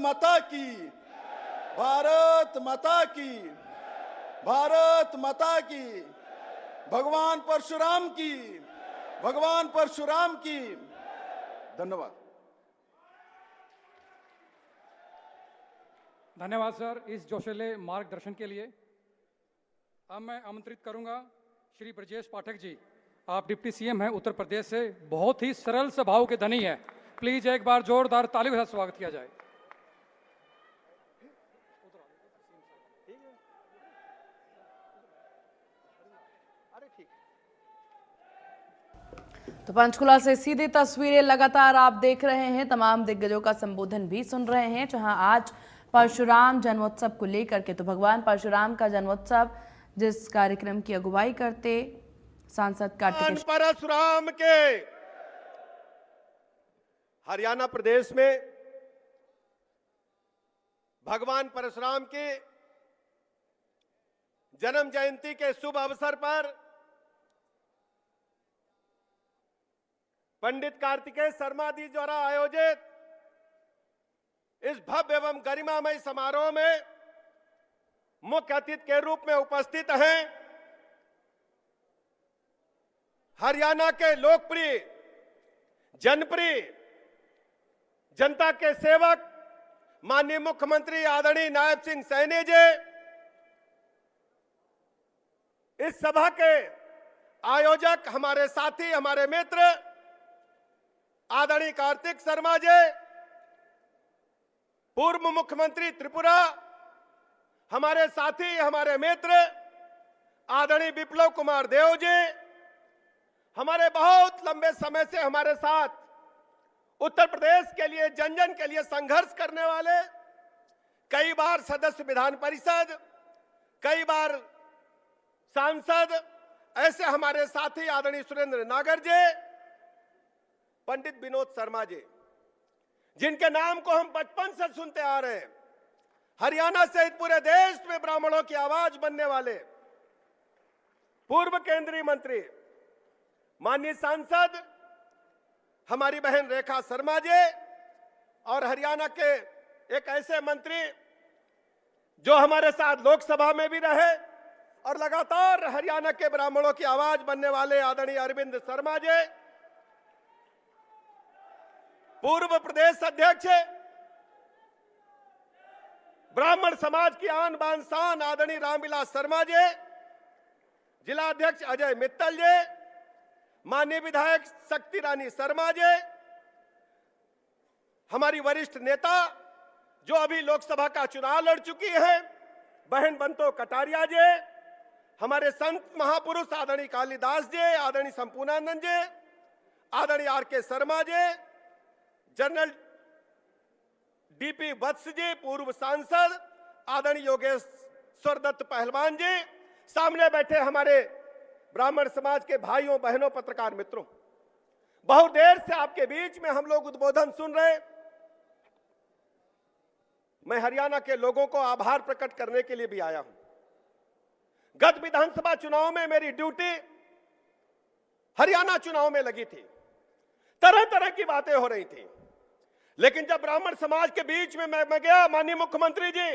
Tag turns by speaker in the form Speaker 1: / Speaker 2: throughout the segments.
Speaker 1: माता की, भारत माता की, भारत माता की, भगवान परशुराम की, भगवान परशुराम की। धन्यवाद।
Speaker 2: धन्यवाद सर इस जोशीले मार्गदर्शन के लिए। अब मैं आमंत्रित करूंगा श्री ब्रजेश पाठक जी। आप डिप्टी सीएम हैं उत्तर प्रदेश से, बहुत ही सरल स्वभाव के धनी हैं। प्लीज एक बार जोरदार तालियों के साथ स्वागत किया जाए।
Speaker 3: तो पंचकुला से सीधी तस्वीरें लगातार आप देख रहे हैं, तमाम दिग्गजों का संबोधन भी सुन रहे हैं, जहां आज परशुराम जन्मोत्सव को लेकर के तो भगवान परशुराम का जन्मोत्सव जिस कार्यक्रम की अगुवाई करते सांसद कार्तिकेय
Speaker 4: परशुराम के हरियाणा प्रदेश में भगवान परशुराम की जन्म जयंती के शुभ अवसर पर पंडित कार्तिकेय शर्मा जी द्वारा आयोजित इस भव्य एवं गरिमामय समारोह में मुख्य अतिथि के रूप में उपस्थित हैं हरियाणा के लोकप्रिय, जनप्रिय, जनता के सेवक माननीय मुख्यमंत्री आदरणीय नायब सिंह सैनी जी, इस सभा के आयोजक हमारे साथी, हमारे मित्र आदरणीय कार्तिक शर्मा जी, पूर्व मुख्यमंत्री त्रिपुरा, हमारे साथी, हमारे मित्र आदरणीय विप्लव कुमार देव जी, हमारे बहुत लंबे समय से हमारे साथ उत्तर प्रदेश के लिए, जन जन के लिए संघर्ष करने वाले, कई बार सदस्य विधान परिषद, कई बार सांसद, ऐसे हमारे साथी आदरणीय सुरेंद्र नागर जी, पंडित विनोद शर्मा जी, जिनके नाम को हम बचपन से सुनते आ रहे हैं, हरियाणा सहित पूरे देश में ब्राह्मणों की आवाज बनने वाले पूर्व केंद्रीय मंत्री माननीय सांसद हमारी बहन रेखा शर्मा जी, और हरियाणा के एक ऐसे मंत्री जो हमारे साथ लोकसभा में भी रहे और लगातार हरियाणा के ब्राह्मणों की आवाज बनने वाले आदरणीय अरविंद शर्मा जी, पूर्व प्रदेश अध्यक्ष ब्राह्मण समाज की आन बान शान आदरणीय रामविलास शर्मा जी, जिला अध्यक्ष अजय मित्तल जी, माननीय विधायक शक्ति रानी शर्मा जी, हमारी वरिष्ठ नेता जो अभी लोकसभा का चुनाव लड़ चुकी है बहन बंतो कटारिया जी, हमारे संत महापुरुष आदरणीय कालिदास जी, आदरणीय संपूर्णानंद जी, आदरणीय R K. Sharma ji, general DP वत्स जी, पूर्व सांसद आदरणीय योगेश्वर दत्त पहलवान जी, सामने बैठे हमारे ब्राह्मण समाज के भाइयों बहनों पत्रकार मित्रों, बहुत देर से आपके बीच में हम लोग उद्बोधन सुन रहे। मैं हरियाणा के लोगों को आभार प्रकट करने के लिए भी आया हूं। गत विधानसभा चुनाव में मेरी ड्यूटी हरियाणा चुनाव में लगी थी, तरह तरह की बातें हो रही थी, लेकिन जब ब्राह्मण समाज के बीच में मैं गया, माननीय मुख्यमंत्री जी,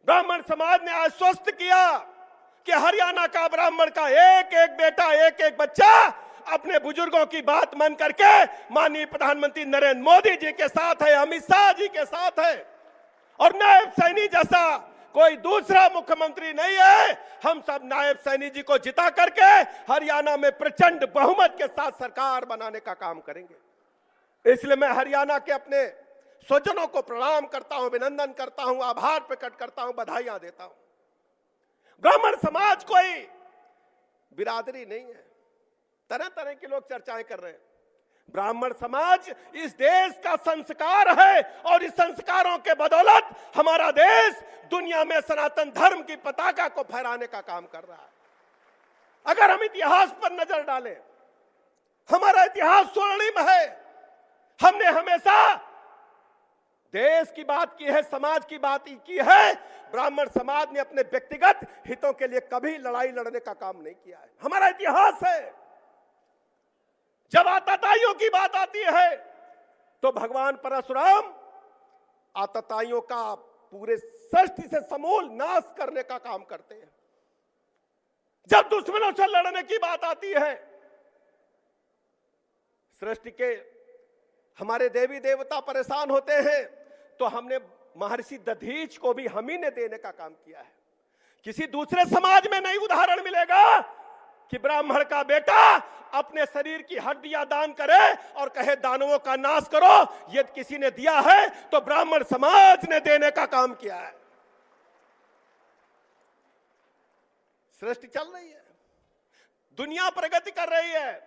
Speaker 4: ब्राह्मण समाज ने आश्वस्त किया कि हरियाणा का ब्राह्मण का एक एक बेटा, एक एक बच्चा अपने बुजुर्गों की बात मान करके माननीय प्रधानमंत्री नरेंद्र मोदी जी के साथ है, अमित शाह जी के साथ है, और नायब सैनी जैसा कोई दूसरा मुख्यमंत्री नहीं है। हम सब नायब सैनी जी को जिता करके हरियाणा में प्रचंड बहुमत के साथ सरकार बनाने का काम करेंगे। इसलिए मैं हरियाणा के अपने स्वजनों को प्रणाम करता हूं, अभिनंदन करता हूं, आभार प्रकट करता हूं, बधाइयां देता हूं। ब्राह्मण समाज कोई बिरादरी नहीं है, तरह तरह के लोग चर्चाएं कर रहे हैं। ब्राह्मण समाज इस देश का संस्कार है, और इस संस्कारों के बदौलत हमारा देश दुनिया में सनातन धर्म की पताका को फहराने का काम कर रहा है। अगर हम इतिहास पर नजर डालें, हमारा इतिहास स्वर्णिम है। हमने हमेशा देश की बात की है, समाज की बात की है। ब्राह्मण समाज ने अपने व्यक्तिगत हितों के लिए कभी लड़ाई लड़ने का काम नहीं किया है। हमारा इतिहास है। जब आताताइयों की बात आती है तो भगवान परशुराम आतताइयों का पूरे सृष्टि से समूल नाश करने का काम करते हैं। जब दुश्मनों से लड़ने की बात आती है, सृष्टि के हमारे देवी देवता परेशान होते हैं, तो हमने महर्षि दधीच को भी हम ही ने देने का काम किया है। किसी दूसरे समाज में नहीं उदाहरण मिलेगा कि ब्राह्मण का बेटा अपने शरीर की हड्डियां दान करे और कहे दानवों का नाश करो। यदि किसी ने दिया है तो ब्राह्मण समाज ने देने का काम किया है। सृष्टि चल रही है, दुनिया प्रगति कर रही है।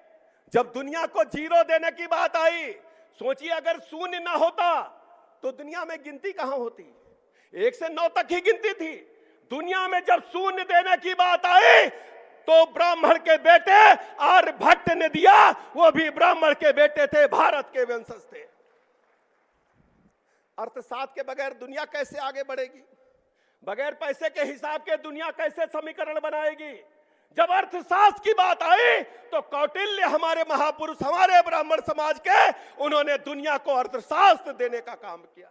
Speaker 4: जब दुनिया को जीरो देने की बात आई, सोचिए अगर शून्य ना होता तो दुनिया में गिनती कहां होती? 1 से 9 तक ही गिनती थी। दुनिया में जब शून्य देने की बात आई तो ब्राह्मण के बेटे आर्यभट्ट ने दिया, वो भी ब्राह्मण के बेटे थे, भारत के वंशज थे। अर्थशास्त्र के बगैर दुनिया कैसे आगे बढ़ेगी? बगैर पैसे के हिसाब के दुनिया कैसे समीकरण बनाएगी? जब अर्थशास्त्र की बात आई तो कौटिल्य हमारे महापुरुष, हमारे ब्राह्मण समाज के, उन्होंने दुनिया को अर्थशास्त्र देने का काम किया।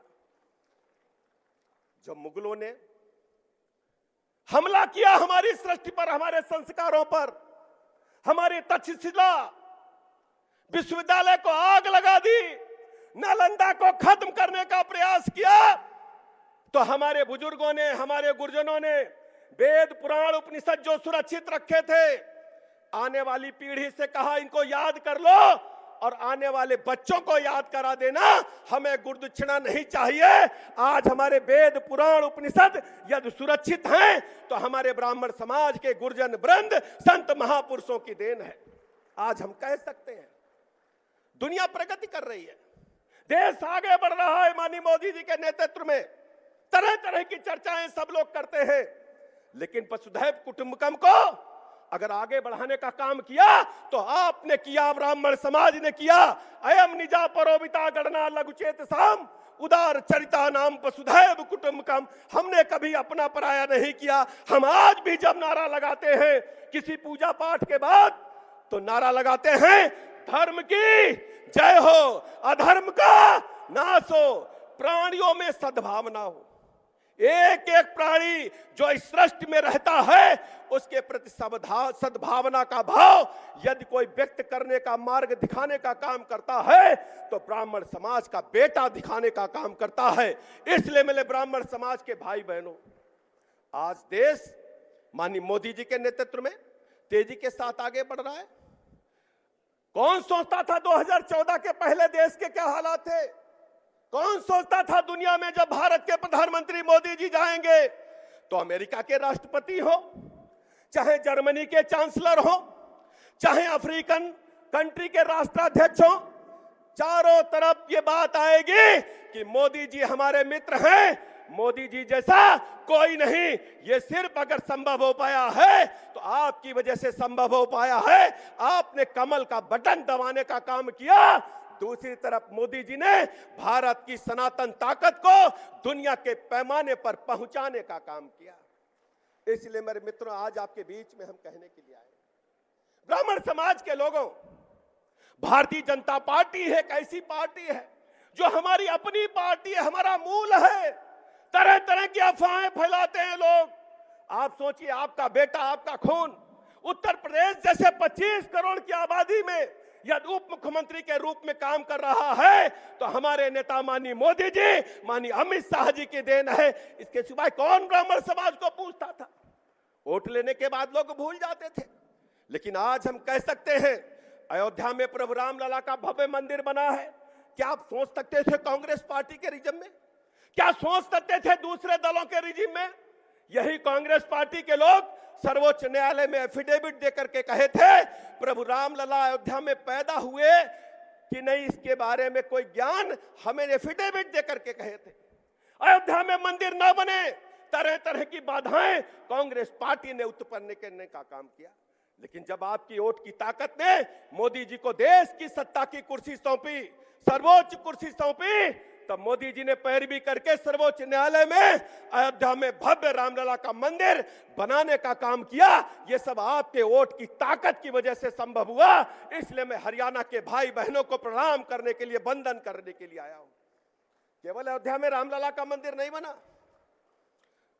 Speaker 4: जब मुगलों ने हमला किया हमारी सृष्टि पर, हमारे संस्कारों पर, हमारी तक्षशिला विश्वविद्यालय को आग लगा दी, नालंदा को खत्म करने का प्रयास किया, तो हमारे बुजुर्गों ने, हमारे गुरुजनों ने वेद पुराण उपनिषद जो सुरक्षित रखे थे, आने वाली पीढ़ी से कहा इनको याद कर लो और आने वाले बच्चों को याद करा देना, हमें गुरुदक्षिणा नहीं चाहिए। आज हमारे वेद पुराण उपनिषद यदि सुरक्षित हैं तो हमारे ब्राह्मण समाज के गुरुजन वृंद, संत महापुरुषों की देन है। आज हम कह सकते हैं दुनिया प्रगति कर रही है, देश आगे बढ़ रहा है। माननीय मोदी जी के नेतृत्व में तरह तरह की चर्चाएं सब लोग करते हैं, लेकिन वसुधैव कुटुंबकम को अगर आगे बढ़ाने का काम किया तो आपने किया, ब्राह्मण समाज ने किया। अयम निजा परोविता गणना लघुचेत साम उदार चरिता नाम वसुधैव कुटुंबकम। हमने कभी अपना पराया नहीं किया। हम आज भी जब नारा लगाते हैं किसी पूजा पाठ के बाद, तो नारा लगाते हैं धर्म की जय हो, अधर्म का नाश हो, प्राणियों में सद्भावना हो। एक एक प्राणी जो इस सृष्टि में रहता है उसके प्रति सद्भावना का भाव यदि कोई व्यक्त करने का, मार्ग दिखाने का काम करता है तो ब्राह्मण समाज का बेटा दिखाने का काम करता है। इसलिए मेरे ब्राह्मण समाज के भाई बहनों, आज देश माननीय मोदी जी के नेतृत्व में तेजी के साथ आगे बढ़ रहा है। कौन सोचता था 2014 के पहले देश के क्या हालात थे? कौन सोचता था दुनिया में जब भारत के प्रधानमंत्री मोदी जी जाएंगे तो अमेरिका के राष्ट्रपति हो, चाहे जर्मनी के चांसलर हो, चाहे अफ्रीकन कंट्री के राष्ट्राध्यक्ष हो, चारों तरफ ये बात आएगी कि मोदी जी हमारे मित्र हैं, मोदी जी जैसा कोई नहीं। ये सिर्फ अगर संभव हो पाया है तो आपकी वजह से संभव हो पाया है। आपने कमल का बटन दबाने का काम किया। दूसरी तरफ मोदी जी ने भारत की सनातन ताकत को दुनिया के पैमाने पर पहुंचाने का काम किया। इसलिए मेरे मित्रों, आज आपके बीच में हम कहने के लिए आए, ब्राह्मण समाज के लोगों, भारतीय जनता पार्टी है एक ऐसी पार्टी है जो हमारी अपनी पार्टी है, हमारा मूल है। तरह तरह की अफवाहें फैलाते हैं लोग। आप सोचिए, आपका बेटा, आपका खून उत्तर प्रदेश जैसे 25 करोड़ की आबादी में यदि उप मुख्यमंत्री के रूप में काम कर रहा है तो हमारे नेता माननीय मोदी जी, माननीय अमित शाह जी की देन है। इसके सिवाय कौन ब्राह्मण समाज को पूछता था? वोट लेने के बाद लोग भूल जाते थे। लेकिन आज हम कह सकते हैं अयोध्या में प्रभु राम लला का भव्य मंदिर बना है। क्या आप सोच सकते थे कांग्रेस पार्टी के रिजिम में? क्या सोच सकते थे दूसरे दलों के रिजिम में? यही कांग्रेस पार्टी के लोग सर्वोच्च न्यायालय में एफिडेविट देकर के कहे थे प्रभु राम लला अयोध्या में पैदा हुए कि नहीं, इसके बारे में कोई ज्ञान हमें एफिडेविट देकर के कहे थे। अयोध्या में मंदिर न बने, तरह तरह की बाधाएं कांग्रेस पार्टी ने उत्पन्न करने का काम किया। लेकिन जब आपकी वोट की ताकत ने मोदी जी को देश की सत्ता की कुर्सी सौंपी, सर्वोच्च कुर्सी सौंपी, तब मोदी जी ने पैरवी करके सर्वोच्च न्यायालय में अयोध्या में भव्य रामलला का मंदिर बनाने का काम किया। ये सब आपके वोट की ताकत की वजह से संभव हुआ। इसलिए मैं हरियाणा के भाई बहनों को प्रणाम करने के लिए, वंदन करने के लिए आया हूं। केवल अयोध्या में रामलला का मंदिर नहीं बना,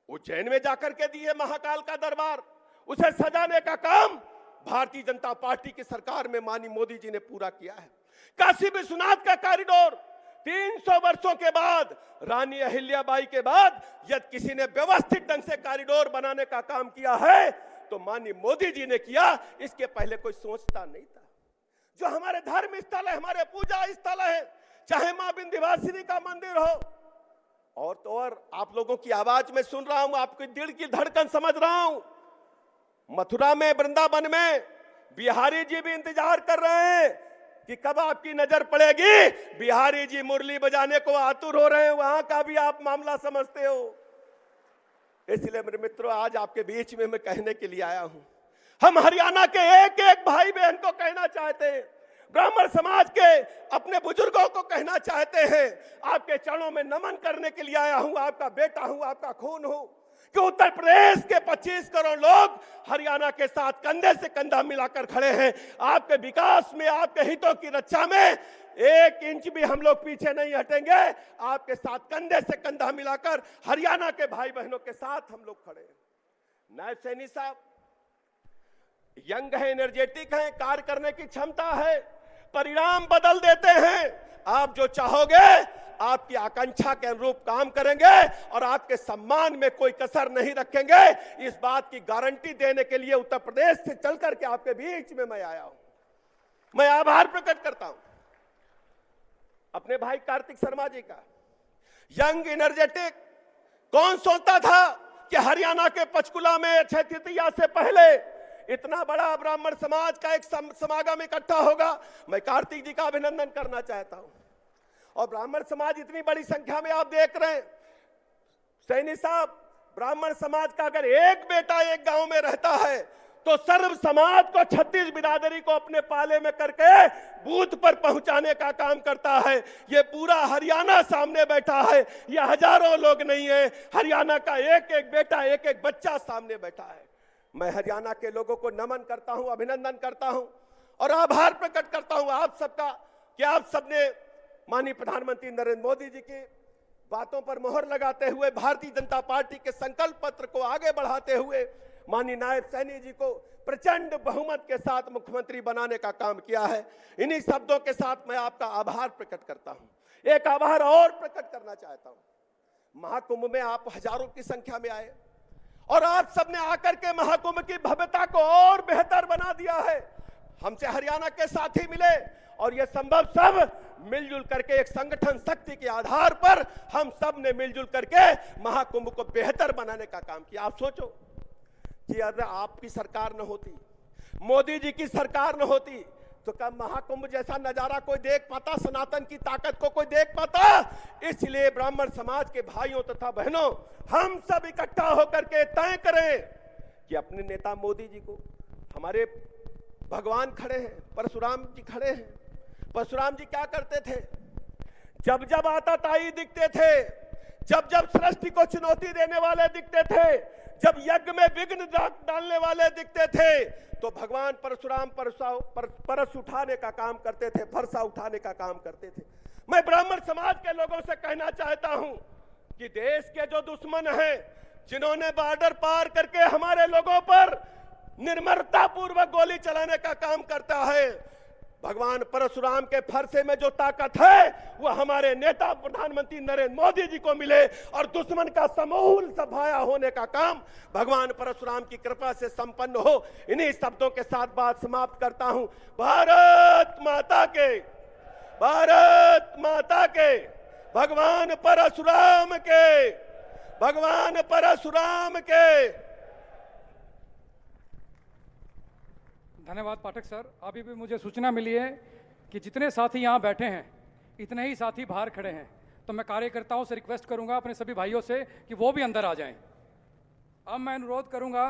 Speaker 4: उज्जैन में जाकर के दिए महाकाल का दरबार, उसे सजाने का काम भारतीय जनता पार्टी की सरकार में माननीय मोदी जी ने पूरा किया है। काशी विश्वनाथ का कॉरिडोर 300 वर्षों के बाद, रानी अहिल्याबाई के बाद यदि किसी ने व्यवस्थित ढंग से कॉरिडोर बनाने का काम किया है तो माननीय मोदी जी ने किया। इसके पहले कोई सोचता नहीं था। जो हमारे धर्म स्थल है, हमारे पूजा स्थल है, चाहे मां विंध्यवासिनी का मंदिर हो, और तो और आप लोगों की आवाज में सुन रहा हूं, आपके दिल की धड़कन समझ रहा हूं। मथुरा में, वृंदावन में बिहारी जी भी इंतजार कर रहे हैं कि कब आपकी नजर पड़ेगी। बिहारी जी मुरली बजाने को आतुर हो रहे हैं, वहां का भी आप मामला समझते हो। इसलिए मेरे मित्रों, आज आपके बीच में मैं कहने के लिए आया हूं। हम हरियाणा के एक एक भाई बहन को कहना चाहते हैं, ब्राह्मण समाज के अपने बुजुर्गों को कहना चाहते हैं, आपके चरणों में नमन करने के लिए आया हूं। आपका बेटा हूं, आपका खून हूं कि उत्तर प्रदेश के 25 करोड़ लोग हरियाणा के साथ कंधे से कंधा मिलाकर खड़े हैं। आपके विकास में, आपके हितों की रक्षा में 1 इंच भी हम लोग पीछे नहीं हटेंगे। आपके साथ कंधे से कंधा मिलाकर हरियाणा के भाई बहनों के साथ हम लोग खड़े हैं। नायब सैनी साहब यंग है, एनर्जेटिक है, कार्य करने की क्षमता है, परिणाम बदल देते हैं। आप जो चाहोगे आपकी आकांक्षा के अनुरूप काम करेंगे और आपके सम्मान में कोई कसर नहीं रखेंगे। इस बात की गारंटी देने के लिए उत्तर प्रदेश से चलकर के आपके बीच में मैं आया हूं। मैं आभार प्रकट करता हूं अपने भाई कार्तिक शर्मा जी का। यंग एनर्जेटिक, कौन सोचता था कि हरियाणा के पंचकुला में अक्षय तृतीया से पहले इतना बड़ा ब्राह्मण समाज का एक समागम इकट्ठा होगा। मैं कार्तिक जी का अभिनंदन करना चाहता हूं। और ब्राह्मण समाज इतनी बड़ी संख्या में आप देख रहे हैं। सैनी साहब, ब्राह्मण समाज का अगर एक बेटा एक गांव में रहता है तो सर्व समाज को, 36 बिरादरी को अपने पाले में करके बूथ पर पहुंचाने का काम करता है। ये पूरा हरियाणा सामने बैठा है, ये हजारों लोग नहीं है। हरियाणा का एक एक बेटा, एक एक बच्चा सामने बैठा है। मैं हरियाणा के लोगों को नमन करता हूं, अभिनंदन करता हूं और आभार प्रकट करता हूं आप सबका कि आप सबने माननीय प्रधानमंत्री नरेंद्र मोदी जी की बातों पर मोहर लगाते हुए, भारतीय जनता पार्टी के संकल्प पत्र को आगे बढ़ाते हुए माननीय नायब सैनी जी को प्रचंड बहुमत के साथ मुख्यमंत्री बनाने का काम किया है। इन्हीं शब्दों के साथ मैं आपका आभार प्रकट करता हूं। एक आभार और प्रकट करना चाहता हूं। महाकुंभ में आप हजारों की संख्या में आए और आप सबने आकर के महाकुंभ की भव्यता को और बेहतर बना दिया है। हमसे हरियाणा के साथी मिले और यह संभव सब मिलजुल करके एक संगठन शक्ति के आधार पर हम सब ने मिलजुल करके महाकुंभ को बेहतर बनाने का काम किया। आप सोचो कि अगर आपकी सरकार न होती, मोदी जी की सरकार न होती तो क्या महाकुंभ जैसा नजारा कोई देख पाता? सनातन की ताकत को कोई देख पाता? इसलिए ब्राह्मण समाज के भाइयों तथा बहनों, हम सब इकट्ठा होकर के तय करें कि अपने नेता मोदी जी को, हमारे भगवान खड़े हैं, परशुराम जी खड़े हैं। परशुराम जी क्या करते थे? जब जब आताताई दिखते थे, जब जब सृष्टि को चुनौती देने वाले दिखते थे, जब यज्ञ में विघ्न डालने वाले दिखते थे, तो भगवान परशुराम परस उठाने का काम करते थे, फरसा उठाने का काम करते थे। मैं ब्राह्मण समाज के लोगों से कहना चाहता हूं कि देश के जो दुश्मन हैं, जिन्होंने बॉर्डर पार करके हमारे लोगों पर निर्ममता पूर्वक गोली चलाने का काम करता है, भगवान परशुराम के फरसे में जो ताकत है वो हमारे नेता प्रधानमंत्री नरेंद्र मोदी जी को मिले और दुश्मन का समूल सफाया होने का काम भगवान परशुराम की कृपा से संपन्न हो। इन्हीं शब्दों के साथ बात समाप्त करता हूं। भारत माता के, भारत माता के, भगवान परशुराम के, भगवान परशुराम के।
Speaker 2: धन्यवाद पाठक सर। अभी भी मुझे सूचना मिली है कि जितने साथी यहाँ बैठे हैं इतने ही साथी बाहर खड़े हैं, तो मैं कार्यकर्ताओं से रिक्वेस्ट करूंगा अपने सभी भाइयों से कि वो भी अंदर आ जाएं। अब मैं अनुरोध करूंगा